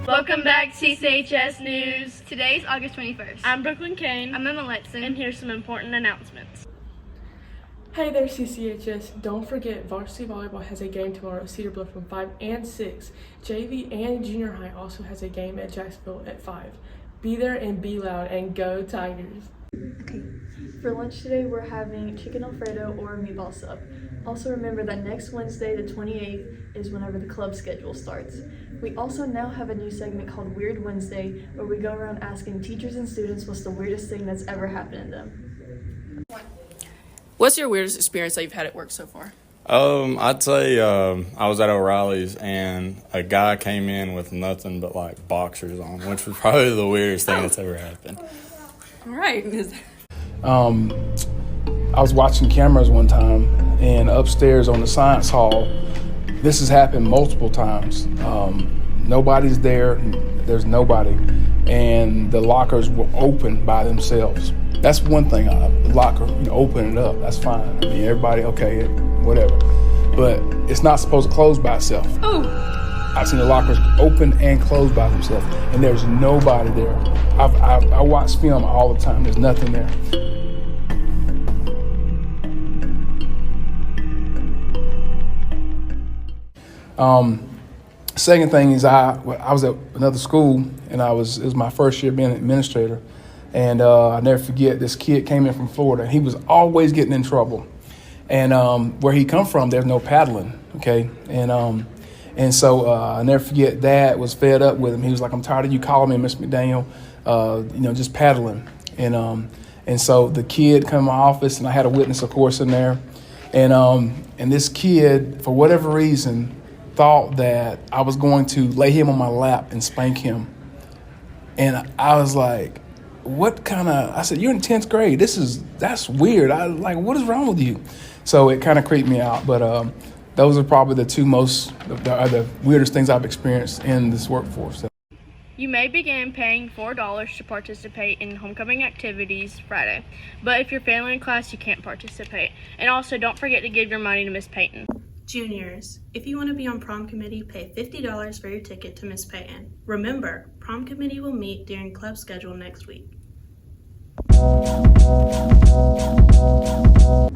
Welcome back to CCHS News. Today's August 21st. I'm Brooklyn Kane. I'm Emma Letson. And here's some important announcements. Hey there, CCHS. Don't forget, varsity volleyball has a game tomorrow at Cedar Bluff from 5 and 6. JV and junior high also has a game at Jacksonville at 5. Be there and be loud, and go Tigers. Okay, for lunch today we're having chicken alfredo or meatball sub. Also remember that next Wednesday, the 28th, is whenever the club schedule starts. We also now have a new segment called Weird Wednesday, where we go around asking teachers and students what's the weirdest thing that's ever happened to them. What's your weirdest experience that you've had at work so far? I'd say I was at O'Reilly's and a guy came in with nothing but like boxers on, which was probably the weirdest thing that's ever happened. All right. I was watching cameras one time, and upstairs on the science hall, this has happened multiple times. Nobody's there, there's nobody, and the lockers were open by themselves. That's one thing, the locker, open it up, that's fine. I mean, everybody, okay, whatever. But it's not supposed to close by itself. Oh. I've seen the lockers open and close by themselves, and there's nobody there. I watch film all the time, there's nothing there. Second thing is I was at another school, and it was my first year being an administrator, and I'll never forget, this kid came in from Florida, and he was always getting in trouble. And where he come from, there's no paddling, okay? And so I'll never forget, Dad was fed up with him. He was like, I'm tired of you calling me Miss McDaniel, just paddling. And so the kid come in my office, and I had a witness, of course, in there. And this kid, for whatever reason, thought that I was going to lay him on my lap and spank him. And I was like, I said, you're in 10th grade. That's weird. What is wrong with you? So it kind of creeped me out. But those are probably the two the weirdest things I've experienced in this workforce. You may begin paying $4 to participate in homecoming activities Friday, but if you're failing in class, you can't participate. And also, don't forget to give your money to Miss Payton. Juniors, if you want to be on prom committee, pay $50 for your ticket to Miss Payton. Remember, prom committee will meet during club schedule next week.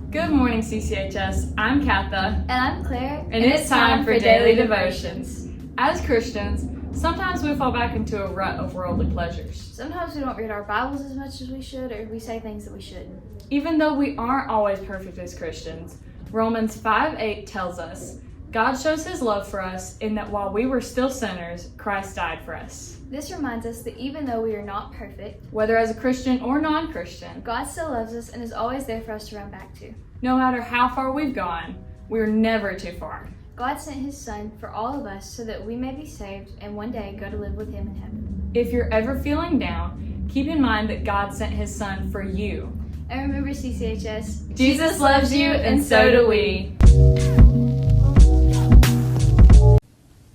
Good morning, CCHS. I'm Katha. And I'm Claire. And it's time for Daily Devotions. As Christians, sometimes we fall back into a rut of worldly pleasures. Sometimes we don't read our Bibles as much as we should, or we say things that we shouldn't. Even though we aren't always perfect as Christians, Romans 5:8 tells us, God shows his love for us in that while we were still sinners, Christ died for us. This reminds us that even though we are not perfect, whether as a Christian or non-Christian, God still loves us and is always there for us to run back to. No matter how far we've gone, we're never too far. God sent his son for all of us so that we may be saved and one day go to live with him in heaven. If you're ever feeling down, keep in mind that God sent his son for you. And remember, CCHS, Jesus loves you, and so do we.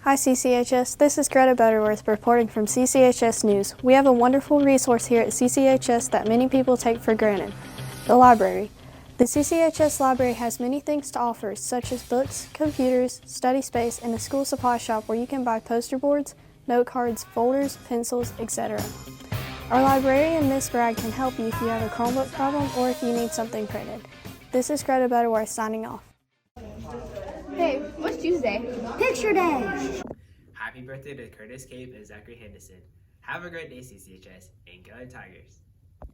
Hi CCHS, this is Greta Butterworth reporting from CCHS News. We have a wonderful resource here at CCHS that many people take for granted, the library. The CCHS library has many things to offer, such as books, computers, study space, and a school supply shop where you can buy poster boards, note cards, folders, pencils, etc. Our librarian, Miss Bragg, can help you if you have a Chromebook problem or if you need something printed. This is Greta Butterworth signing off. Hey, what's Tuesday? Picture Day! Happy birthday to Curtis Cape and Zachary Henderson. Have a great day, CCHS, and go Tigers.